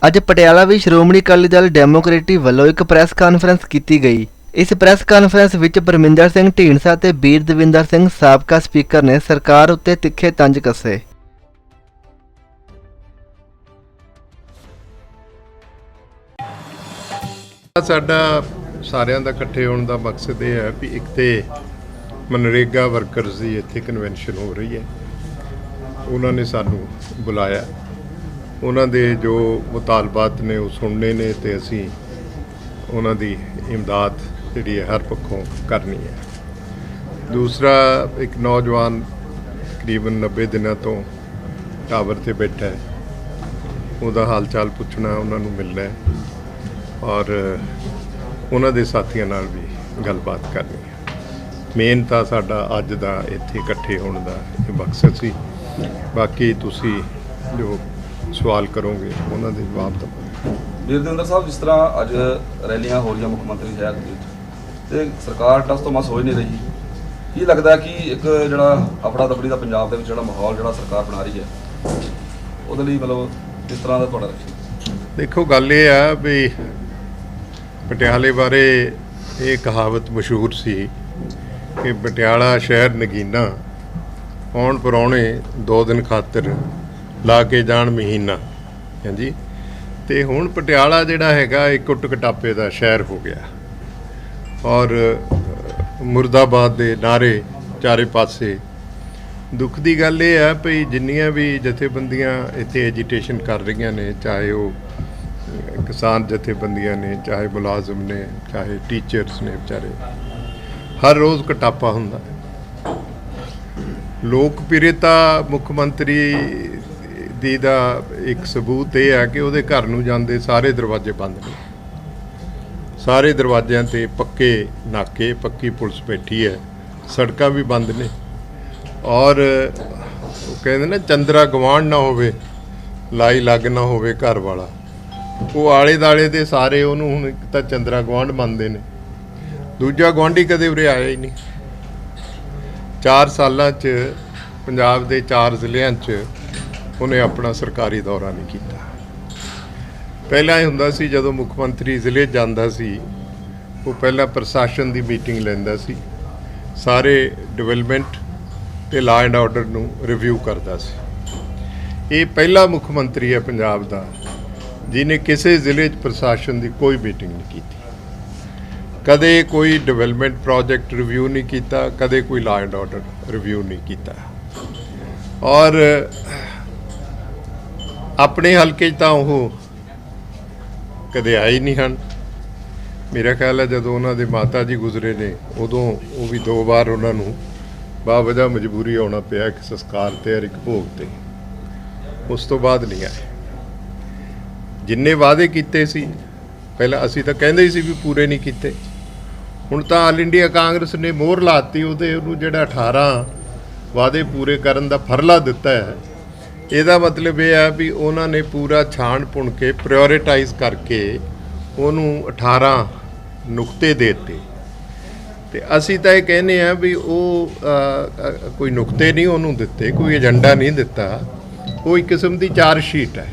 ਅੱਜ ਪਟਿਆਲਾ ਵਿੱਚ ਸ਼੍ਰੋਮਣੀ ਅਕਾਲੀ ਦਲ ਡੈਮੋਕ੍ਰੇਟਿਕ ਵੱਲੋਂ ਇੱਕ ਪ੍ਰੈਸ ਕਾਨਫਰੰਸ ਕੀਤੀ ਗਈ। ਇਸ ਪ੍ਰੈਸ ਕਾਨਫਰੰਸ ਵਿੱਚ ਪਰਮਿੰਦਰ ਸਿੰਘ ਢੀਂਡਸਾ ਤੇ ਬੀਰ ਦਵਿੰਦਰ ਸਿੰਘ ਸਾਬਕਾ ਸਪੀਕਰ ਨੇ ਸਰਕਾਰ ਉੱਤੇ ਤਿੱਖੇ ਤੰਜ ਕੱਸੇ। ਸਾਡਾ ਸਾਰਿਆਂ ਦਾ ਇਕੱਠੇ ਹੋਣ ਦਾ ਮਕਸਦ ਇਹ ਹੈ ਵੀ ਇੱਕ ਤੇ ਮਨਰੇਗਾ ਵਰਕਰਸ ਦੀ ਇੱਥੇ ਕਨਵੈਨਸ਼ਨ ਹੋ ਰਹੀ ਹੈ, ਉਹਨਾਂ ਨੇ ਸਾਨੂੰ ਬੁਲਾਇਆ, ਉਹਨਾਂ ਦੇ ਜੋ ਮੁਤਾਲਬਾਤ ਨੇ ਉਹ ਸੁਣਨੇ ਨੇ ਤੇ ਅਸੀਂ ਉਹਨਾਂ ਦੀ ਇਮਦਾਦ ਜਿਹੜੀ ਹੈ ਹਰ ਪੱਖੋਂ ਕਰਨੀ ਹੈ। ਦੂਸਰਾ, ਇੱਕ ਨੌਜਵਾਨ ਤਕਰੀਬਨ 90 ਦਿਨਾਂ ਤੋਂ ਟਾਵਰ ਤੇ ਬੈਠਾ ਹੈ, ਉਹਦਾ ਹਾਲ ਚਾਲ ਪੁੱਛਣਾ, ਉਹਨਾਂ ਨੂੰ ਮਿਲਣਾ ਹੈ ਔਰ ਉਹਨਾਂ ਦੇ ਸਾਥੀਆਂ ਨਾਲ ਵੀ ਗੱਲਬਾਤ ਕਰਨੀ ਹੈ। ਮੇਨ ਤਾਂ ਸਾਡਾ ਅੱਜ ਦਾ ਇੱਥੇ ਇਕੱਠੇ ਹੋਣ ਦਾ ਇਹ ਮਕਸਦ ਸੀ। ਬਾਕੀ ਤੁਸੀਂ ਜੋ ਸਵਾਲ ਕਰੋਗੇ ਉਹਨਾਂ ਦੇ ਜਵਾਬ ਦਵਾਂਗੇ। ਵੀਰ ਦਵਿੰਦਰ ਸਾਹਿਬ, ਜਿਸ ਤਰ੍ਹਾਂ ਅੱਜ ਰੈਲੀਆਂ ਹੋ ਰਹੀਆਂ ਮੁੱਖ ਮੰਤਰੀ ਸ਼ਹਿਰ ਦੇ ਵਿੱਚ ਤੇ ਸਰਕਾਰ ਟਸ ਤੋਂ ਮਸ ਹੋ ਹੀ ਨਹੀਂ ਰਹੀ, ਕੀ ਲੱਗਦਾ ਕਿ ਇੱਕ ਜਿਹੜਾ ਅਫੜਾ ਦਫੜੀ ਦਾ ਪੰਜਾਬ ਦੇ ਵਿੱਚ ਜਿਹੜਾ ਮਾਹੌਲ ਜਿਹੜਾ ਸਰਕਾਰ ਬਣਾ ਰਹੀ ਹੈ ਉਹਦੇ ਲਈ ਮਤਲਬ ਕਿਸ ਤਰ੍ਹਾਂ ਦਾ ਤੁਹਾਡਾ ਰਖੀ? ਦੇਖੋ, ਗੱਲ ਇਹ ਆ ਵੀ ਪਟਿਆਲੇ ਬਾਰੇ ਇਹ ਕਹਾਵਤ ਮਸ਼ਹੂਰ ਸੀ ਕਿ ਪਟਿਆਲਾ ਸ਼ਹਿਰ ਨਗੀਨਾ, ਆਉਣ ਪਰਾਉਣੇ 2 ਦਿਨ ਖਾਤਰ ਲਾ ਕੇ ਜਾਣ ਮਹੀਨਾ। ਹਾਂਜੀ, ਤੇ ਹੁਣ ਪਟਿਆਲਾ ਜਿਹੜਾ ਹੈਗਾ ਇੱਕ ਕੁੱਟ ਕਟਾਪੇ ਦਾ ਸ਼ਹਿਰ ਹੋ ਗਿਆ ਔਰ ਮੁਰਦਾਬਾਦ ਦੇ ਨਾਰੇ ਚਾਰੇ ਪਾਸੇ। ਦੁੱਖ ਦੀ ਗੱਲ ਇਹ ਹੈ ਵੀ ਜਿੰਨੀਆਂ ਵੀ ਜਥੇਬੰਦੀਆਂ ਇੱਥੇ ਐਜੀਟੇਸ਼ਨ ਕਰ ਰਹੀਆਂ ਨੇ, ਚਾਹੇ ਉਹ ਕਿਸਾਨ ਜਥੇਬੰਦੀਆਂ ਨੇ, ਚਾਹੇ ਮੁਲਾਜ਼ਮ ਨੇ, ਚਾਹੇ ਟੀਚਰਸ ਨੇ, ਵਿਚਾਰੇ ਹਰ ਰੋਜ਼ ਕਟਾਪਾ ਹੁੰਦਾ। ਲੋਕਪ੍ਰਿਯਤਾ ਮੁੱਖ ਮੰਤਰੀ ਦੀ ਦਾ ਇੱਕ ਸਬੂਤ ਇਹ ਹੈ ਕਿ ਉਹਦੇ ਘਰ ਨੂੰ ਜਾਂਦੇ ਸਾਰੇ ਦਰਵਾਜ਼ੇ ਬੰਦ ਨੇ, ਸਾਰੇ ਦਰਵਾਜ਼ਿਆਂ ਤੇ ਪੱਕੇ ਨਾਕੇ, ਪੱਕੀ ਪੁਲਿਸ ਬੈਠੀ ਹੈ, ਸੜਕਾਂ ਵੀ ਬੰਦ ਨੇ ਔਰ ਉਹ ਕਹਿੰਦੇ ਨਾ ਚੰਦਰਾ ਗਵਾਂਢ ਨਾ ਹੋਵੇ ਲਾਈ ਲੱਗ ਨਾ ਹੋਵੇ ਘਰ ਵਾਲਾ। ਉਹ ਆਲੇ ਦਾਲੇ ਦੇ ਸਾਰੇ ਉਹਨੂੰ ਹੁਣ ਇੱਕ ਤਾਂ ਚੰਦਰਾ ਗੁਆਂਢ ਮੰਨਦੇ ਨੇ, ਦੂਜਾ ਗੁਆਂਢੀ ਕਦੇ ਉਰੇ ਆਇਆ ਹੀ ਨਹੀਂ। 4 ਸਾਲਾਂ 'ਚ ਪੰਜਾਬ ਦੇ 4 ਜ਼ਿਲ੍ਹਿਆਂ 'ਚ ਉਹਨੇ ਆਪਣਾ ਸਰਕਾਰੀ ਦੌਰਾ ਨਹੀਂ ਕੀਤਾ। ਪਹਿਲਾਂ ਇਹ ਹੁੰਦਾ ਸੀ ਜਦੋਂ ਮੁੱਖ ਮੰਤਰੀ ਜ਼ਿਲ੍ਹੇ ਜਾਂਦਾ ਸੀ, ਉਹ ਪਹਿਲਾਂ ਪ੍ਰਸ਼ਾਸਨ ਦੀ ਮੀਟਿੰਗ ਲੈਂਦਾ ਸੀ, ਸਾਰੇ ਡਿਵੈਲਪਮੈਂਟ ਤੇ ਲਾਅ ਐਂਡ ਆਰਡਰ ਨੂੰ ਰਿਵਿਊ ਕਰਦਾ ਸੀ। ਇਹ ਪਹਿਲਾ ਮੁੱਖ ਮੰਤਰੀ ਹੈ ਪੰਜਾਬ ਦਾ ਜਿਹਨੇ ਕਿਸੇ ਜ਼ਿਲ੍ਹੇ 'ਚ ਪ੍ਰਸ਼ਾਸਨ ਦੀ ਕੋਈ ਮੀਟਿੰਗ ਨਹੀਂ ਕੀਤੀ, ਕਦੇ ਕੋਈ ਡਿਵੈਲਪਮੈਂਟ ਪ੍ਰੋਜੈਕਟ ਰਿਵਿਊ ਨਹੀਂ ਕੀਤਾ, ਕਦੇ ਕੋਈ ਲਾਅ ਐਂਡ ਆਰਡਰ ਰਿਵਿਊ ਨਹੀਂ ਕੀਤਾ ਔਰ ਆਪਣੇ ਹਲਕੇ 'ਚ ਤਾਂ ਉਹ ਕਦੇ ਆਏ ਨਹੀਂ ਹਨ। ਮੇਰਾ ਖਿਆਲ ਹੈ ਜਦੋਂ ਉਹਨਾਂ ਦੇ ਮਾਤਾ ਜੀ ਗੁਜ਼ਰੇ ਨੇ ਉਦੋਂ ਉਹ ਵੀ 2 ਵਾਰ ਉਹਨਾਂ ਨੂੰ ਬਾਵਜ੍ਹਾ ਮਜਬੂਰੀ ਆਉਣਾ ਪਿਆ, ਇੱਕ ਸੰਸਕਾਰ ਤੇ ਔਰ ਇੱਕ ਭੋਗ ਤੇ। ਉਸ ਤੋਂ ਬਾਅਦ ਨਹੀਂ ਆਏ। ਜਿੰਨੇ ਵਾਅਦੇ ਕੀਤੇ ਸੀ ਪਹਿਲਾਂ, ਅਸੀਂ ਤਾਂ ਕਹਿੰਦੇ ਹੀ ਸੀ ਵੀ ਪੂਰੇ ਨਹੀਂ ਕੀਤੇ। ਹੁਣ ਤਾਂ ਆਲ ਇੰਡੀਆ ਕਾਂਗਰਸ ਨੇ ਮੋਹਰ ਲਾਤੀ ਉਹਨੂੰ, ਜਿਹੜਾ 18 ਵਾਅਦੇ ਪੂਰੇ ਕਰਨ ਦਾ ਫਰਲਾ ਦਿੱਤਾ ਹੈ। ਇਹਦਾ ਮਤਲਬ ਇਹ ਹੈ ਵੀ ਉਹਨਾਂ ਨੇ ਪੂਰਾ ਛਾਣ ਪੁਣ ਕੇ ਪ੍ਰਾਇਓਰੀਟਾਈਜ਼ ਕਰਕੇ ਉਹਨੂੰ 18 ਨੁਕਤੇ ਦੇ ਦਿੱਤੇ। ਤੇ ਅਸੀਂ ਤਾਂ ਇਹ ਕਹਿੰਦੇ ਆ ਵੀ ਉਹ ਕੋਈ ਨੁਕਤੇ ਨਹੀਂ ਉਹਨੂੰ ਦਿੱਤੇ, ਕੋਈ ਏਜੰਡਾ ਨਹੀਂ ਦਿੱਤਾ, ਉਹ ਇੱਕ ਕਿਸਮ ਦੀ ਚਾਰਜ ਸ਼ੀਟ ਹੈ।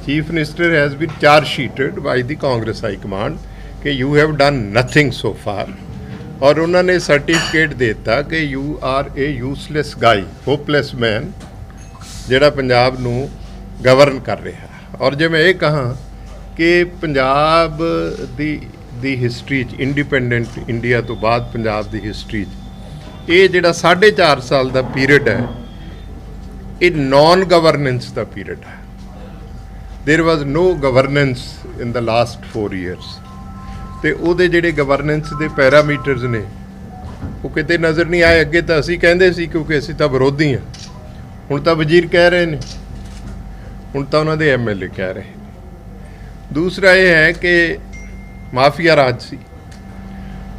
Chief Minister has been charge sheeted by the Congress High Command कि you have done nothing so far और उन्होंने सर्टिफिकेट देता कि you are a useless guy, hopeless man ਜਿਹੜਾ ਪੰਜਾਬ ਨੂੰ ਗਵਰਨ ਕਰ ਰਿਹਾ। ਔਰ ਜੇ ਮੈਂ ਇਹ ਕਹਾਂ ਕਿ ਪੰਜਾਬ ਦੀ ਹਿਸਟਰੀ 'ਚ, ਇੰਡੀਪੈਂਡੈਂਟ ਇੰਡੀਆ ਤੋਂ ਬਾਅਦ ਪੰਜਾਬ ਦੀ ਹਿਸਟਰੀ 'ਚ ਇਹ ਜਿਹੜਾ 4.5 ਸਾਲ ਦਾ ਪੀਰੀਅਡ ਹੈ, ਇਹ ਨੌਨ ਗਵਰਨੈਂਸ ਦਾ ਪੀਰੀਅਡ ਹੈ। There was no governance in the last 4 years ਤੇ ਉਹਦੇ ਜਿਹੜੇ ਗਵਰਨੈਂਸ ਦੇ ਪੈਰਾਮੀਟਰਸ ਨੇ ਉਹ ਕਿਤੇ ਨਜ਼ਰ ਨਹੀਂ ਆਏ। ਅੱਗੇ ਤਾਂ ਅਸੀਂ ਕਹਿੰਦੇ ਸੀ ਕਿਉਂਕਿ ਅਸੀਂ ਤਾਂ ਵਿਰੋਧੀ ਹਾਂ, ਹੁਣ ਤਾਂ ਵਜ਼ੀਰ ਕਹਿ ਰਹੇ ਨੇ, ਹੁਣ ਤਾਂ ਉਹਨਾਂ ਦੇ ਐਮਐਲਏ ਕਹਿ ਰਹੇ ਨੇ। ਦੂਸਰਾ ਇਹ ਹੈ ਕਿ ਮਾਫੀਆ ਰਾਜ ਸੀ,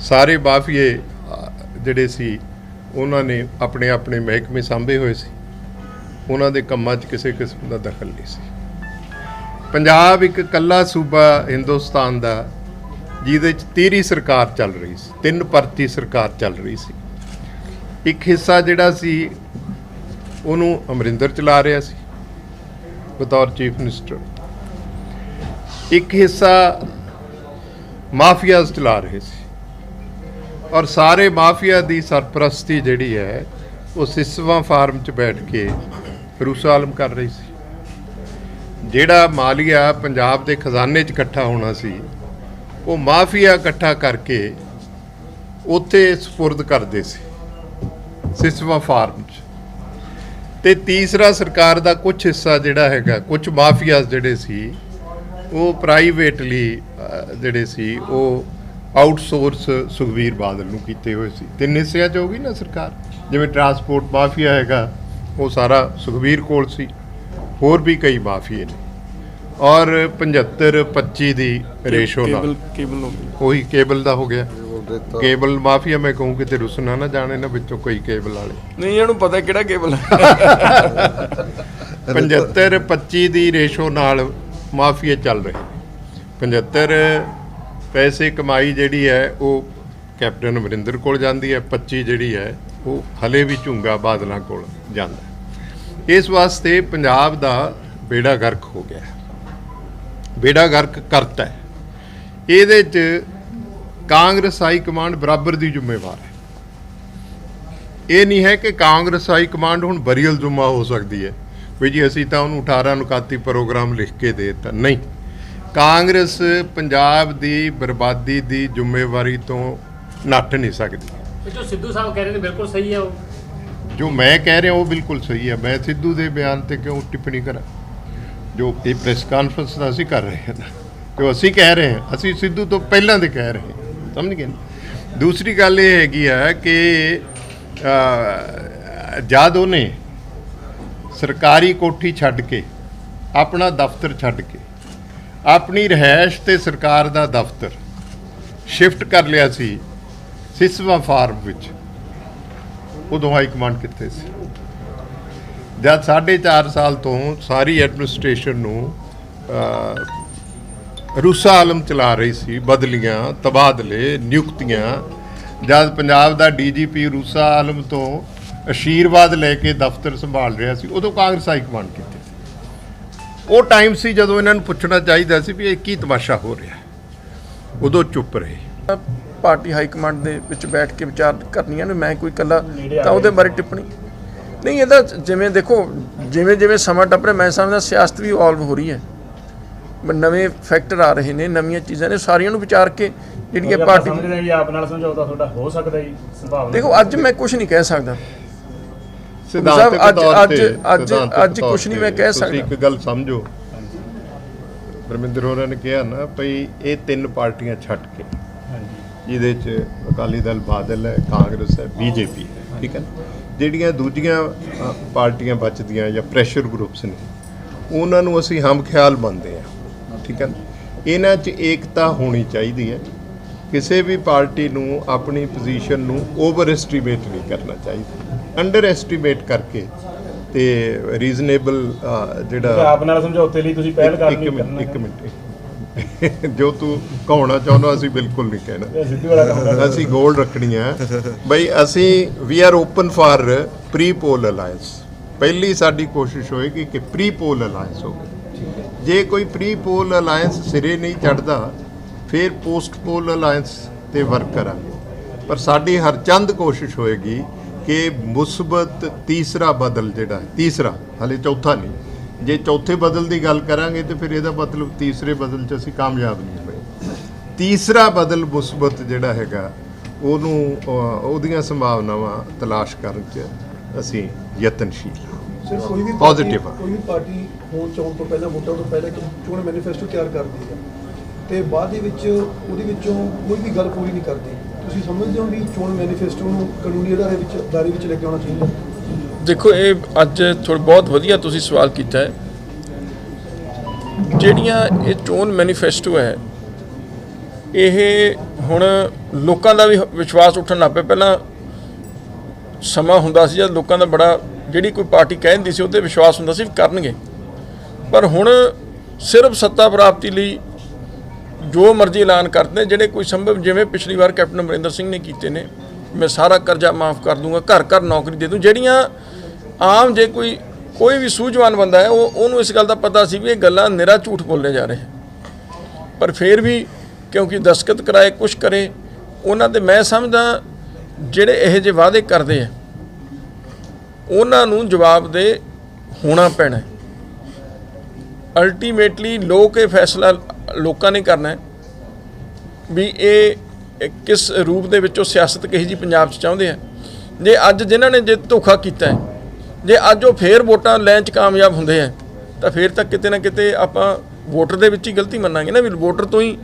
ਸਾਰੇ ਮਾਫੀਏ ਜਿਹੜੇ ਸੀ ਉਹਨਾਂ ਨੇ ਆਪਣੇ ਆਪਣੇ ਮਹਿਕਮੇ ਸਾਂਭੇ ਹੋਏ ਸੀ, ਉਹਨਾਂ ਦੇ ਕੰਮਾਂ 'ਚ ਕਿਸੇ ਕਿਸਮ ਦਾ ਦਖਲ ਨਹੀਂ ਸੀ। ਪੰਜਾਬ ਇੱਕ ਇਕੱਲਾ ਸੂਬਾ ਹਿੰਦੁਸਤਾਨ ਦਾ ਜਿਹਦੇ 'ਚ 13 ਸਰਕਾਰ ਚੱਲ ਰਹੀ ਸੀ, 3 ਪਰਤੀ ਸਰਕਾਰ ਚੱਲ ਰਹੀ ਸੀ। ਇੱਕ ਹਿੱਸਾ ਜਿਹੜਾ ਸੀ ਉਹਨੂੰ ਅਮਰਿੰਦਰ ਚਲਾ ਰਿਹਾ ਸੀ ਬਤੌਰ ਚੀਫ ਮਿਨਿਸਟਰ, ਇੱਕ ਹਿੱਸਾ ਮਾਫੀਆਜ਼ ਚਲਾ ਰਹੇ ਸੀ ਔਰ ਸਾਰੇ ਮਾਫੀਆ ਦੀ ਸਰਪ੍ਰਸਤੀ ਜਿਹੜੀ ਹੈ ਉਹ ਸਿਸਵਾ ਫਾਰਮ 'ਚ ਬੈਠ ਕੇ ਰੂਸਾ ਆਲਮ ਕਰ ਰਹੀ ਸੀ। ਜਿਹੜਾ ਮਾਲੀਆ ਪੰਜਾਬ ਦੇ ਖਜ਼ਾਨੇ 'ਚ ਇਕੱਠਾ ਹੋਣਾ ਸੀ ਉਹ ਮਾਫੀਆ ਇਕੱਠਾ ਕਰਕੇ ਉੱਥੇ ਸਪੁਰਦ ਕਰਦੇ ਸੀ ਸਿਸਵਾ ਫਾਰਮ 'ਚ। ਤੇ ਤੀਸਰਾ ਸਰਕਾਰ ਦਾ ਕੁਝ ਹਿੱਸਾ ਜਿਹੜਾ ਹੈਗਾ, ਕੁਝ ਮਾਫੀਆਜ਼ ਜਿਹੜੇ ਸੀ ਉਹ ਪ੍ਰਾਈਵੇਟਲੀ ਜਿਹੜੇ ਸੀ ਉਹ ਆਊਟਸੋਰਸ ਸੁਖਬੀਰ ਬਾਦਲ ਨੂੰ ਕੀਤੇ ਹੋਏ ਸੀ। 3 ਹਿੱਸਿਆਂ 'ਚ ਹੋ ਗਈ ਨਾ ਸਰਕਾਰ। ਜਿਵੇਂ ਟਰਾਂਸਪੋਰਟ ਮਾਫੀਆ ਹੈਗਾ ਉਹ ਸਾਰਾ ਸੁਖਬੀਰ ਕੋਲ ਸੀ, ਹੋਰ ਵੀ ਕਈ ਮਾਫੀਏ ਨੇ ਔਰ 75-25 ਦੀ ਰੇਸ਼ੋ ਨਾਲ ਉਹੀ ਕੇਬਲ ਦਾ ਹੋ ਗਿਆ। ਕੇਬਲ ਮਾਫੀਆ ਮੈਂ ਕਹੂੰ ਕਿਤੇ ਰੁੱਸਣਾ ਨਾ ਜਾਣੇ ਨਾ ਵਿੱਚੋਂ ਕੋਈ ਕੇਬਲ ਵਾਲੇ ਨਹੀਂ, ਇਹਨੂੰ ਪਤਾ ਕਿਹੜਾ ਕੇਬਲ 75-25 ਦੀ ਰੇਸ਼ੋ ਨਾਲ ਮਾਫੀਆ ਚੱਲ ਰਹੇ। 75 ਪੈਸੇ ਕਮਾਈ ਜਿਹੜੀ ਹੈ ਉਹ ਕੈਪਟਨ ਅਮਰਿੰਦਰ ਕੋਲ ਜਾਂਦੀ ਹੈ, 25 ਜਿਹੜੀ ਹੈ ਉਹ ਹਲੇ ਵੀ ਝੁੰਗਾ ਬਾਦਲਾਂ ਕੋਲ ਜਾਂਦਾ। ਇਸ ਵਾਸਤੇ ਪੰਜਾਬ ਦਾ ਬੇੜਾ ਗਰਕ ਹੋ ਗਿਆ, ਬੇੜਾ ਗਰਕ ਕਰਤਾ ਹੈ। ਇਹਦੇ 'ਚ ਕਾਂਗਰਸ ਹਾਈ ਕਮਾਂਡ ਬਰਾਬਰ ਦੀ ਜ਼ਿੰਮੇਵਾਰ ਹੈ। ਇਹ ਨਹੀਂ ਹੈ ਕਿ ਕਾਂਗਰਸ ਹਾਈ ਕਮਾਂਡ ਹੁਣ ਬਰੀਅਲ ਜੁਮਾ ਹੋ ਸਕਦੀ ਹੈ ਵੀ ਜੀ ਅਸੀਂ ਤਾਂ ਉਹਨੂੰ 18-29 ਪ੍ਰੋਗਰਾਮ ਲਿਖ ਕੇ ਦੇ ਦਿੱਤਾ। ਨਹੀਂ, ਕਾਂਗਰਸ ਪੰਜਾਬ ਦੀ ਬਰਬਾਦੀ ਦੀ ਜ਼ਿੰਮੇਵਾਰੀ ਤੋਂ ਨੱਠ ਨਹੀਂ ਸਕਦੀ। ਜੋ ਸਿੱਧੂ ਸਾਹਿਬ ਕਹਿ ਰਹੇ ਨੇ ਬਿਲਕੁਲ ਸਹੀ ਹੈ, ਉਹ ਜੋ ਮੈਂ ਕਹਿ ਰਿਹਾ ਉਹ ਬਿਲਕੁਲ ਸਹੀ ਹੈ। ਮੈਂ ਸਿੱਧੂ ਦੇ ਬਿਆਨ ਤੇ ਕਿਉਂ ਟਿੱਪਣੀ ਕਰਾਂ? ਜੋ ਇਹ ਪ੍ਰੈਸ ਕਾਨਫਰੰਸ ਦਾ ਅਸੀਂ ਕਰ ਰਹੇ ਹਾਂ, ਜੋ ਅਸੀਂ ਕਹਿ ਰਹੇ ਹਾਂ ਅਸੀਂ ਸਿੱਧੂ ਤੋਂ ਪਹਿਲਾਂ ਦੇ ਕਹਿ ਰਹੇ ਹਾਂ, ਸਮਝ ਗਏ ਨਾ। ਦੂਸਰੀ ਗੱਲ ਇਹ ਹੈਗੀ ਆ ਕਿ ਜਦ ਉਹਨੇ ਸਰਕਾਰੀ ਕੋਠੀ ਛੱਡ ਕੇ, ਆਪਣਾ ਦਫ਼ਤਰ ਛੱਡ ਕੇ, ਆਪਣੀ ਰਿਹਾਇਸ਼ ਤੇ ਸਰਕਾਰ ਦਾ ਦਫ਼ਤਰ ਸ਼ਿਫਟ ਕਰ ਲਿਆ ਸੀ ਸਿਸਵਾ ਫਾਰਮ ਵਿੱਚ, ਉਦੋਂ ਹਾਈ ਕਮਾਂਡ ਕਿੱਥੇ ਸੀ? ਜਦ 4.5 ਸਾਲ ਤੋਂ ਸਾਰੀ ਐਡਮਿਨਿਸਟ੍ਰੇਸ਼ਨ ਨੂੰ ਰੂਸਾ ਆਲਮ ਚਲਾ ਰਹੀ ਸੀ, ਬਦਲੀਆਂ, ਤਬਾਦਲੇ, ਨਿਯੁਕਤੀਆਂ। ਜਦ ਪੰਜਾਬ ਦਾ ਡੀਜੀਪੀ ਰੂਸਾ ਆਲਮ ਤੋਂ ਆਸ਼ੀਰਵਾਦ ਲੈ ਕੇ ਦਫ਼ਤਰ ਸੰਭਾਲ ਰਿਹਾ ਸੀ, ਉਦੋਂ ਕਾਂਗਰਸ ਹਾਈ ਕਮਾਂਡ ਕਿੱਥੇ ਸੀ? ਉਹ ਟਾਈਮ ਸੀ ਜਦੋਂ ਇਹਨਾਂ ਨੂੰ ਪੁੱਛਣਾ ਚਾਹੀਦਾ ਸੀ ਵੀ ਇਹ ਕੀ ਤਮਾਸ਼ਾ ਹੋ ਰਿਹਾ। ਉਦੋਂ ਚੁੱਪ ਰਹੇ। ਪਾਰਟੀ ਹਾਈ ਕਮਾਂਡ ਦੇ ਵਿੱਚ ਬੈਠ ਕੇ ਵਿਚਾਰ ਕਰਨੀਆਂ ਨੇ। ਮੈਂ ਕੋਈ ਇਕੱਲਾ ਤਾਂ ਉਹਦੇ ਬਾਰੇ ਟਿੱਪਣੀ ਨਹੀਂ। ਇਹਦਾ ਜਿਵੇਂ ਦੇਖੋ, ਜਿਵੇਂ ਜਿਵੇਂ ਸਮਾਂ ਟੱਪ ਰਿਹਾ, ਮੈਂ ਸਮਝਦਾ ਸਿਆਸਤ ਵੀ ਇਵੋਲਵ ਹੋ ਰਹੀ ਹੈ। ਨਵੇਂ ਫੈਕਟਰ ਆ ਰਹੇ ਨੇ, ਨਵੀਆਂ ਚੀਜ਼ਾਂ ਨੇ, ਸਾਰੀਆਂ ਨੂੰ ਵਿਚਾਰ ਕੇ ਜਿਹੜੀਆਂ ਪਾਰਟੀ ਸਮਝਦੇ ਜੀ ਆਪ ਨਾਲ ਸਮਝੌਤਾ ਤੁਹਾਡਾ ਹੋ ਸਕਦਾ ਜੀ, ਸੰਭਾਵਨਾ। ਦੇਖੋ ਅੱਜ ਮੈਂ ਕੁਝ ਨਹੀਂ ਕਹਿ ਸਕਦਾ ਸਿਧਾਂਤਕ ਤੌਰ ਤੇ ਅੱਜ ਕੁਝ ਨਹੀਂ ਮੈਂ ਕਹਿ ਸਕਦਾ। ਇੱਕ ਗੱਲ ਸਮਝੋ, ਪਰਮਿੰਦਰ ਹੋਰਾਂ ਨੇ ਕਿਹਾ ਨਾ ਭਈ ਇਹ 3 ਪਾਰਟੀਆਂ ਛੱਡ ਕੇ, ਜਿਹਦੇ 'ਚ ਅਕਾਲੀ ਦਲ, ਬਾਦਲ ਹੈ, ਕਾਂਗਰਸ ਹੈ, ਬੀਜੇਪੀ ਹੈ, ਠੀਕ ਹੈ, ਜਿਹੜੀਆਂ ਦੂਜੀਆਂ ਪਾਰਟੀਆਂ ਬਚਦੀਆਂ ਜਾਂ ਪ੍ਰੈਸ਼ਰ ਗਰੁੱਪਸ ਨੇ ਉਹਨਾਂ ਨੂੰ ਅਸੀਂ ਹਮ ਖਿਆਲ ਮੰਨਦੇ ਹਾਂ, ਠੀਕ ਹੈ। ਇਹਨਾਂ 'ਚ ਏਕਤਾ ਹੋਣੀ ਚਾਹੀਦੀ ਹੈ। ਕਿਸੇ ਵੀ ਪਾਰਟੀ ਨੂੰ ਆਪਣੀ ਪੋਜੀਸ਼ਨ ਨੂੰ ਓਵਰ ਐਸਟੀਮੇਟ ਨਹੀਂ ਕਰਨਾ ਚਾਹੀਦਾ, ਅੰਡਰ ਐਸਟੀਮੇਟ ਕਰਕੇ ਤੇ ਰੀਜ਼ਨੇਬਲ ਜਿਹੜਾ ਆਪ ਨਾਲ ਸਮਝੌਤੇ ਲਈ ਤੁਸੀਂ ਪਹਿਲ ਕਰਨੀ। ਇੱਕ ਮਿੰਟ, ਜੋ ਤੂੰ ਕਹਾਉਣਾ ਚਾਹੁੰਦਾ ਅਸੀਂ ਬਿਲਕੁਲ ਨਹੀਂ ਕਹਿਣਾ। ਸਿੱਧੂ ਵਾਲਾ ਕੰਮ ਅਸੀਂ ਗੋਲ ਰੱਖਣੀ ਆ ਬਈ। ਅਸੀਂ we are open for pre poll alliance. ਪਹਿਲੀ ਸਾਡੀ ਕੋਸ਼ਿਸ਼ ਹੋਏਗੀ ਕਿ ਪ੍ਰੀ ਪੋਲ ਅਲਾਇੰਸ ਹੋਵੇ। ਜੇ ਕੋਈ ਪ੍ਰੀ ਪੋਲ ਅਲਾਇੰਸ ਸਿਰੇ ਨਹੀਂ ਚੜ੍ਹਦਾ ਫਿਰ ਪੋਸਟ ਪੋਲ ਅਲਾਇੰਸ ਤੇ ਵਰਕ ਕਰਾਂਗੇ। ਪਰ ਸਾਡੀ ਹਰ ਚੰਦ ਕੋਸ਼ਿਸ਼ ਹੋਏਗੀ ਕਿ ਮੁਸਬਤ ਤੀਸਰਾ ਬਦਲ ਜਿਹੜਾ ਹੈ, ਤੀਸਰਾ ਹਾਲੇ ਚੌਥਾ ਨਹੀਂ, ਜੇ ਚੌਥੇ ਬਦਲ ਦੀ ਗੱਲ ਕਰਾਂਗੇ ਤੇ ਫਿਰ ਇਹਦਾ ਮਤਲਬ ਤੀਸਰੇ ਬਦਲ 'ਚ ਅਸੀਂ ਕਾਮਯਾਬ ਨਹੀਂ ਹੋਏ। ਤੀਸਰਾ ਬਦਲ ਮੁਸਬਤ ਜਿਹੜਾ ਹੈਗਾ ਉਹਨੂੰ ਉਹਦੀਆਂ ਸੰਭਾਵਨਾਵਾਂ ਤਲਾਸ਼ ਕਰਨ 'ਚ ਅਸੀਂ ਯਤਨਸ਼ੀਲ ਹਾਂ। ਕੋਈ ਵੀ ਪੋਜ਼ਿਟਿਵ ਕੋਈ ਵੀ ਪਾਰਟੀ ਹੋਣ ਚੋਣ ਤੋਂ ਪਹਿਲਾਂ, ਵੋਟਾਂ ਤੋਂ ਪਹਿਲਾਂ ਚੋਣ ਮੈਨੀਫੈਸਟੋ ਤਿਆਰ ਕਰਦੀ ਹੈ ਤੇ ਬਾਅਦ ਦੇ ਵਿੱਚ ਉਹਦੇ ਵਿੱਚੋਂ ਕੋਈ ਵੀ ਗੱਲ ਪੂਰੀ ਨਹੀਂ ਕਰਦੀ। ਤੁਸੀਂ ਸਮਝਦੇ ਹੋ ਵੀ ਚੋਣ ਮੈਨੀਫੈਸਟੋ ਨੂੰ ਕਾਨੂੰਨੀ ਦਾਇਰੇ ਵਿੱਚ ਲੈ ਕੇ ਆਉਣਾ ਚਾਹੀਦਾ? ਦੇਖੋ, ਇਹ ਅੱਜ ਬਹੁਤ ਵਧੀਆ ਤੁਸੀਂ ਸਵਾਲ ਕੀਤਾ ਹੈ। ਜਿਹੜੀਆਂ ਇਹ ਚੋਣ ਮੈਨੀਫੈਸਟੋ ਹੈ, ਇਹ ਹੁਣ ਲੋਕਾਂ ਦਾ ਵੀ ਵਿਸ਼ਵਾਸ ਉੱਠਣ ਲੱਗ ਪਿਆ। ਪਹਿਲਾਂ ਸਮਾਂ ਹੁੰਦਾ ਸੀ ਜਦ ਲੋਕਾਂ ਦਾ ਬੜਾ, ਜਿਹੜੀ ਕੋਈ ਪਾਰਟੀ ਕਹਿੰਦੀ ਸੀ ਉਹਦੇ ਵਿਸ਼ਵਾਸ ਹੁੰਦਾ ਸੀ ਕਰਨਗੇ, ਪਰ ਹੁਣ ਸਿਰਫ ਸੱਤਾ ਪ੍ਰਾਪਤੀ ਲਈ ਜੋ ਮਰਜ਼ੀ ਐਲਾਨ ਕਰਦੇ ਨੇ, ਜਿਹੜੇ ਕੋਈ ਸੰਭਵ, ਜਿਵੇਂ ਪਿਛਲੀ ਵਾਰ ਕੈਪਟਨ ਅਮਰਿੰਦਰ ਸਿੰਘ ਨੇ ਕੀਤੇ ਨੇ, ਮੈਂ ਸਾਰਾ ਕਰਜ਼ਾ ਮਾਫ ਕਰ ਦੂੰਗਾ, ਘਰ ਘਰ ਨੌਕਰੀ ਦੇ ਦੂੰ। ਜਿਹੜੀਆਂ ਆਮ ਜੇ ਕੋਈ ਵੀ ਸੂਝਵਾਨ ਬੰਦਾ ਹੈ ਉਹਨੂੰ ਇਸ ਗੱਲ ਦਾ ਪਤਾ ਸੀ ਵੀ ਇਹ ਗੱਲਾਂ ਨਿਰਾ ਝੂਠ ਬੋਲੇ ਜਾ ਰਹੇ। ਪਰ ਫਿਰ ਵੀ ਕਿਉਂਕਿ ਦਸਤਖਤ ਕਰਾਏ ਕੁਛ ਕਰੇ ਉਹਨਾਂ ਦੇ ਮੈਂ ਸਮਝਦਾ ਜਿਹੜੇ ਇਹੋ ਜਿਹੇ ਵਾਅਦੇ ਕਰਦੇ ਆ ਉਹਨਾਂ ਨੂੰ ਜਵਾਬਦੇਹ ਹੋਣਾ ਪੈਣਾ। ਅਲਟੀਮੇਟਲੀ ਲੋਕ ਇਹ ਫੈਸਲਾ ਲੋਕਾਂ ਨੇ ਕਰਨਾ ਹੈ ਵੀ ਇਹ ਕਿਸ ਰੂਪ ਦੇ ਵਿੱਚੋਂ ਸਿਆਸਤ ਕਿਹੋ ਜਿਹੀ ਪੰਜਾਬ 'ਚ ਚਾਹੁੰਦੇ ਆ। ਜੇ ਅੱਜ ਜਿਨ੍ਹਾਂ ਨੇ ਜੇ ਧੋਖਾ ਕੀਤਾ ਹੈ, ਜੇ ਅੱਜ ਉਹ ਫੇਰ ਵੋਟਾਂ ਲੈਣ 'ਚ ਕਾਮਯਾਬ ਹੁੰਦੇ ਆ ਤਾਂ ਫਿਰ ਤਾਂ ਕਿਤੇ ਨਾ ਕਿਤੇ ਆਪਾਂ ਵੋਟਰ ਦੇ ਵਿੱਚ ਹੀ ਗਲਤੀ ਮੰਨਾਂਗੇ ਨਾ, ਵੀ ਵੋਟਰ ਤੋਂ ਹੀ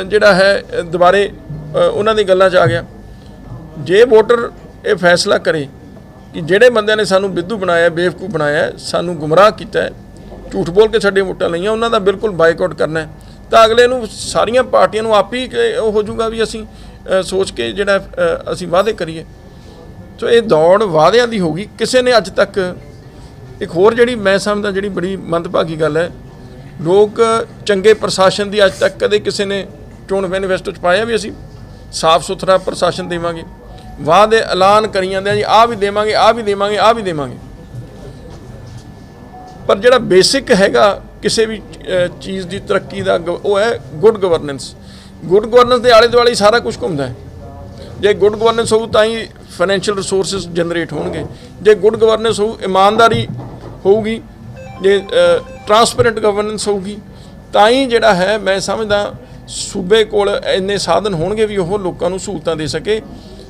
ਜਿਹੜਾ ਹੈ ਦੁਬਾਰੇ ਉਹਨਾਂ ਦੀ ਗੱਲਾਂ 'ਚ ਆ ਗਿਆ। ਜੇ ਵੋਟਰ ਇਹ ਫੈਸਲਾ ਕਰੇ ਕਿ ਜਿਹੜੇ ਬੰਦਿਆਂ ਨੇ ਸਾਨੂੰ ਬਿੱਧੂ ਬਣਾਇਆ, ਬੇਵਕੂਫ ਬਣਾਇਆ, ਸਾਨੂੰ ਗੁੰਮਰਾਹ ਕੀਤਾ ਹੈ, ਝੂਠ ਬੋਲ ਕੇ ਸਾਡੀਆਂ ਵੋਟਾਂ ਲਈਆਂ, ਉਹਨਾਂ ਦਾ ਬਿਲਕੁਲ ਬਾਈਕਾਟ ਕਰਨਾ ਹੈ, ਤਾਂ ਅਗਲੇ ਨੂੰ ਸਾਰੀਆਂ ਪਾਰਟੀਆਂ ਨੂੰ ਆਪ ਹੀ ਉਹ ਹੋ ਜਾਊਗਾ ਵੀ ਅਸੀਂ ਸੋਚ ਕੇ ਜਿਹੜਾ ਅਸੀਂ ਵਾਅਦੇ ਕਰੀਏ। ਸੋ ਇਹ ਦੌੜ ਵਾਅਦਿਆਂ ਦੀ ਹੋਊਗੀ। ਕਿਸੇ ਨੇ ਅੱਜ ਤੱਕ ਇੱਕ ਹੋਰ ਜਿਹੜੀ ਮੈਂ ਸਮਝਦਾ ਜਿਹੜੀ ਬੜੀ ਮੰਦਭਾਗੀ ਗੱਲ ਹੈ, ਲੋਕ ਚੰਗੇ ਪ੍ਰਸ਼ਾਸਨ ਦੀ ਅੱਜ ਤੱਕ ਕਦੇ ਕਿਸੇ ਨੇ ਚੋਣ ਮੈਨੀਫੈਸਟੋ 'ਚ ਪਾਇਆ ਵੀ ਅਸੀਂ ਸਾਫ਼ ਸੁਥਰਾ ਪ੍ਰਸ਼ਾਸਨ ਦੇਵਾਂਗੇ। ਵਾਅਦੇ ਐਲਾਨ ਕਰੀ ਜਾਂਦੇ ਆ ਜੀ, ਆਹ ਵੀ ਦੇਵਾਂਗੇ, ਆਹ ਵੀ ਦੇਵਾਂਗੇ, ਆਹ ਵੀ ਦੇਵਾਂਗੇ, ਪਰ ਜਿਹੜਾ ਬੇਸਿਕ ਹੈਗਾ ਕਿਸੇ ਵੀ ਚੀਜ਼ ਦੀ ਤਰੱਕੀ ਦਾ ਉਹ ਹੈ ਗੁੱਡ ਗਵਰਨੈਂਸ। ਗੁੱਡ ਗਵਰਨੈਂਸ ਦੇ ਆਲੇ ਦੁਆਲੇ ਸਾਰਾ ਕੁਝ ਘੁੰਮਦਾ ਹੈ। ਜੇ ਗੁੱਡ ਗਵਰਨੈਂਸ ਹੋਊ ਤਾਂ ਹੀ ਫਾਈਨੈਂਸ਼ੀਅਲ ਰਿਸੋਰਸਿਸ ਜਨਰੇਟ ਹੋਣਗੇ। ਜੇ ਗੁੱਡ ਗਵਰਨੈਂਸ ਹੋਊ, ਇਮਾਨਦਾਰੀ ਹੋਊਗੀ, ਜੇ ਟਰਾਂਸਪੇਰੈਂਟ ਗਵਰਨੈਂਸ ਹੋਊਗੀ ਤਾਂ ਹੀ ਜਿਹੜਾ ਹੈ ਮੈਂ ਸਮਝਦਾ ਸੂਬੇ ਕੋਲ ਇੰਨੇ ਸਾਧਨ ਹੋਣਗੇ ਵੀ ਉਹ ਲੋਕਾਂ ਨੂੰ ਸਹੂਲਤਾਂ ਦੇ ਸਕੇ।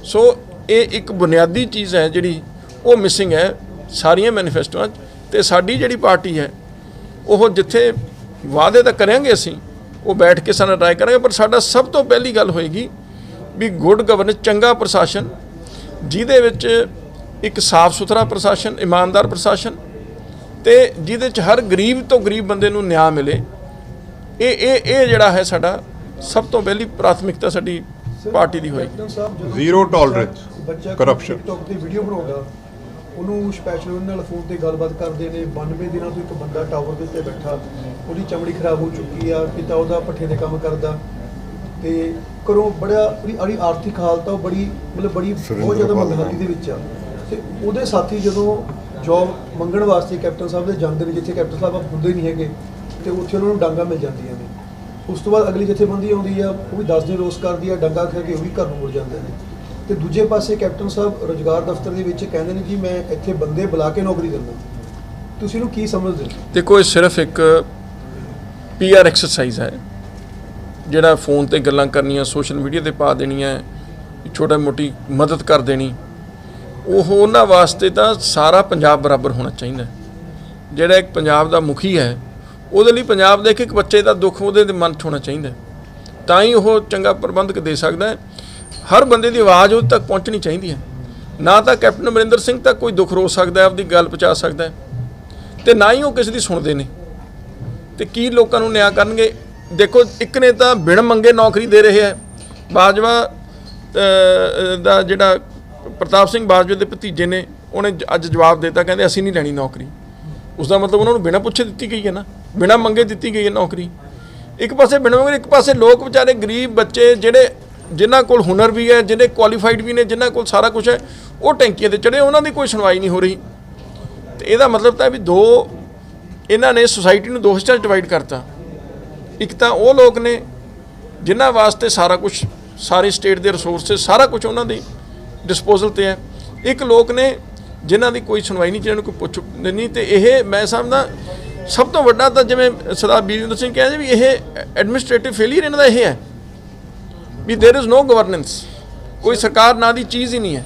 ਸੋ ਇਹ ਇੱਕ ਬੁਨਿਆਦੀ ਚੀਜ਼ ਹੈ ਜਿਹੜੀ ਉਹ ਮਿਸਿੰਗ ਹੈ ਸਾਰੀਆਂ ਮੈਨੀਫੈਸਟੋਆਂ 'ਚ। ਅਤੇ ਸਾਡੀ ਜਿਹੜੀ ਪਾਰਟੀ ਹੈ ਉਹ ਜਿੱਥੇ ਵਾਅਦੇ ਤਾਂ ਕਰਾਂਗੇ ਅਸੀਂ, ਉਹ ਬੈਠ ਕੇ ਸਾਨੂੰ ਟਰਾਈ ਕਰਾਂਗੇ, ਪਰ ਸਾਡਾ ਸਭ ਤੋਂ ਪਹਿਲੀ ਗੱਲ ਹੋਏਗੀ ਵੀ ਗੁੱਡ ਗਵਰਨੈਂਸ, ਚੰਗਾ ਪ੍ਰਸ਼ਾਸਨ ਜਿਹਦੇ ਵਿੱਚ ਇੱਕ ਸਾਫ਼ ਸੁਥਰਾ ਪ੍ਰਸ਼ਾਸਨ, ਇਮਾਨਦਾਰ ਪ੍ਰਸ਼ਾਸਨ, ਅਤੇ ਜਿਹਦੇ 'ਚ ਹਰ ਗਰੀਬ ਤੋਂ ਗਰੀਬ ਬੰਦੇ ਨੂੰ ਨਿਆਂ ਮਿਲੇ। ਇਹ ਜਿਹੜਾ ਹੈ ਸਾਡਾ ਸਭ ਤੋਂ ਪਹਿਲੀ ਪ੍ਰਾਥਮਿਕਤਾ ਸਾਡੀ ਪਾਰਟੀ ਦੀ ਹੋਏਗੀ। ਕੈਪਟਨ ਸਾਹਿਬ ਜਦੋਂ Zero tolerance, ਬੱਚਾ corruption। ਟਿਕਟੌਕ ਤੇ ਵੀਡੀਓ ਬਣਾਉਂਦਾ, ਉਹਨੂੰ ਸਪੈਸ਼ਲ ਉਹਨਾਂ ਨਾਲ ਫੋਨ ਤੇ ਗੱਲਬਾਤ ਕਰਦੇ ਨੇ। 92 ਦਿਨਾਂ ਤੋਂ ਇੱਕ ਬੰਦਾ ਟਾਵਰ ਦੇ ਉੱਤੇ ਬੈਠਾ, ਉਹਦੀ ਚਮੜੀ ਖਰਾਬ ਹੋ ਚੁੱਕੀ ਆ, ਪਿਤਾ ਉਹਦਾ ਭੱਠੇ ਦੇ ਕੰਮ ਕਰਦਾ, ਤੇ ਘਰੋਂ ਬੜੀ ਆਰਥਿਕ ਹਾਲਤ ਆ, ਉਹ ਬੜੀ ਬਹੁਤ ਜ਼ਿਆਦਾ ਮੰਦਹਾਲੀ ਦੇ ਵਿੱਚ ਆ। ਤੇ ਉਹਦੇ ਸਾਥੀ ਜਦੋਂ ਜੋਬ ਮੰਗਣ ਵਾਸਤੇ ਕੈਪਟਨ ਸਾਹਿਬ ਦੇ ਜਾਂਦੇ ਨੇ, ਜਿੱਥੇ ਕੈਪਟਨ ਸਾਹਿਬ ਹੁੰਦੇ ਨਹੀਂ ਹੈਗੇ, ਤੇ ਉੱਥੇ ਉਹਨਾਂ ਨੂੰ ਡਾਂਗਾ ਮਿਲ ਜਾਂਦੀਆਂ ਨੇ। ਉਸ ਤੋਂ ਬਾਅਦ ਅਗਲੀ ਜਥੇਬੰਦੀ ਆਉਂਦੀ ਆ, ਉਹ ਵੀ 10 ਦਿਨ ਰੋਸ ਕਰਦੀ ਆ, ਡਾਂਗਾ ਖਾ ਕੇ ਉਹ ਵੀ ਘਰ ਨੂੰ ਮੁੜ ਜਾਂਦੇ ਨੇ। ਤੇ ਦੂਜੇ ਪਾਸੇ ਕੈਪਟਨ ਸਾਹਿਬ ਰੁਜ਼ਗਾਰ ਦਫ਼ਤਰ ਦੇ ਵਿੱਚ ਕਹਿੰਦੇ ਨੇ ਜੀ ਮੈਂ ਇੱਥੇ ਬੰਦੇ ਬੁਲਾ ਕੇ ਨੌਕਰੀ ਦਿੰਦਾ। ਤੁਸੀਂ ਇਹਨੂੰ ਕੀ ਸਮਝਦੇ ਹੋ? ਦੇਖੋ, ਇਹ ਸਿਰਫ ਇੱਕ PR ਐਕਸਰਸਾਈਜ਼ ਹੈ। ਜਿਹੜਾ ਫੋਨ ਤੇ ਗੱਲਾਂ ਕਰਨੀਆਂ, ਸੋਸ਼ਲ ਮੀਡੀਆ ਤੇ ਪਾ ਦੇਣੀਆਂ, ਛੋਟਾ ਮੋਟੀ ਮਦਦ ਕਰ ਦੇਣੀ, ਉਹ ਉਹਨਾਂ ਵਾਸਤੇ ਤਾਂ ਸਾਰਾ ਪੰਜਾਬ ਬਰਾਬਰ ਹੋਣਾ ਚਾਹੀਦਾ। ਜਿਹੜਾ ਇੱਕ ਪੰਜਾਬ ਦਾ ਮੁਖੀ ਹੈ ਉਹਦੇ ਲਈ ਪੰਜਾਬ ਦੇ ਇੱਕ ਬੱਚੇ ਦਾ ਦੁੱਖ ਉਹਦੇ ਦੇ ਮਨ 'ਚ ਹੋਣਾ ਚਾਹੀਦਾ, ਤਾਂ ਹੀ ਉਹ ਚੰਗਾ ਪ੍ਰਬੰਧਕ ਦੇ ਸਕਦਾ ਹੈ। ਹਰ ਬੰਦੇ ਦੀ ਆਵਾਜ਼ ਉਹ ਤੱਕ ਪਹੁੰਚਣੀ ਚਾਹੀਦੀ ਹੈ। ਨਾ ਤਾਂ ਕੈਪਟਨ ਅਮਰਿੰਦਰ ਸਿੰਘ ਤੱਕ ਕੋਈ ਦੁੱਖ ਰੋ ਸਕਦਾ, ਆਪਦੀ ਗੱਲ ਪਹੁੰਚਾ ਸਕਦਾ, ਅਤੇ ਨਾ ਹੀ ਉਹ ਕਿਸੇ ਦੀ ਸੁਣਦੇ ਨੇ। ਅਤੇ ਕੀ ਲੋਕਾਂ ਨੂੰ ਨਿਆਂ ਕਰਨਗੇ? ਦੇਖੋ, ਇੱਕ ਨੇ ਤਾਂ ਬਿਨ ਮੰਗੇ ਨੌਕਰੀ ਦੇ ਰਹੇ ਹੈ। ਬਾਜਵਾ ਦਾ ਜਿਹੜਾ ਪ੍ਰਤਾਪ ਸਿੰਘ ਬਾਜਵਾ ਦੇ ਭਤੀਜੇ ਨੇ, ਉਹਨੇ ਅੱਜ ਜਵਾਬ ਦਿੱਤਾ, ਕਹਿੰਦੇ ਅਸੀਂ ਨਹੀਂ ਲੈਣੀ ਨੌਕਰੀ। ਉਸ ਦਾ ਮਤਲਬ ਉਹਨਾਂ ਨੂੰ ਬਿਨਾਂ ਪੁੱਛੇ ਦਿੱਤੀ ਗਈ ਹੈ ਨਾ, ਬਿਨਾਂ ਮੰਗੇ ਦਿੱਤੀ ਗਈ ਹੈ ਨੌਕਰੀ। ਇੱਕ ਪਾਸੇ ਬਿਨਾਂ ਮੰਗੇ, ਇੱਕ ਪਾਸੇ ਲੋਕ ਵਿਚਾਰੇ ਗਰੀਬ ਬੱਚੇ ਜਿਨ੍ਹਾਂ ਕੋਲ ਹੁਨਰ ਵੀ ਹੈ, ਜਿਹੜੇ ਕੁਆਲੀਫਾਈਡ ਵੀ ਨੇ, ਜਿਨ੍ਹਾਂ ਕੋਲ ਸਾਰਾ ਕੁਝ ਹੈ, ਉਹ ਟੈਂਕੀਆਂ 'ਤੇ ਚੜ੍ਹੇ, ਉਹਨਾਂ ਦੀ ਕੋਈ ਸੁਣਵਾਈ ਨਹੀਂ ਹੋ ਰਹੀ। ਅਤੇ ਇਹਦਾ ਮਤਲਬ ਤਾਂ ਵੀ ਇਹਨਾਂ ਨੇ ਸੁਸਾਇਟੀ ਨੂੰ ਦੋ ਹਿੱਸਿਆਂ 'ਚ ਡਿਵਾਈਡ ਕਰਤਾ। ਇੱਕ ਤਾਂ ਉਹ ਲੋਕ ਨੇ ਜਿਨ੍ਹਾਂ ਵਾਸਤੇ ਸਾਰਾ ਕੁਝ, ਸਾਰੇ ਸਟੇਟ ਦੇ ਰਿਸੋਰਸਿਸ, ਸਾਰਾ ਕੁਝ ਉਹਨਾਂ ਦੀ ਡਿਸਪੋਜ਼ਲ 'ਤੇ ਹੈ। ਇੱਕ ਲੋਕ ਨੇ ਜਿਨ੍ਹਾਂ ਦੀ ਕੋਈ ਸੁਣਵਾਈ ਨਹੀਂ, ਜਿਹਨਾਂ ਨੂੰ ਕੋਈ ਪੁੱਛ ਨਹੀਂ। ਅਤੇ ਇਹ ਮੈਂ ਸਮਝਦਾ ਸਭ ਤੋਂ ਵੱਡਾ ਤਾਂ ਜਿਵੇਂ ਸਰਦਾਰ ਬੀਰੇਂਦਰ ਸਿੰਘ ਕਹਿੰਦੇ ਵੀ ਇਹ ਐਡਮਿਨਿਸਟ੍ਰੇਟਿਵ ਫੇਲੀਅਰ ਇਹਨਾਂ ਦਾ ਇਹ ਹੈ ਵੀ ਦੇਰ ਇਜ਼ ਨੋ ਗਵਰਨੈਂਸ। ਕੋਈ ਸਰਕਾਰ ਨਾਂ ਦੀ ਚੀਜ਼ ਹੀ ਨਹੀਂ ਹੈ।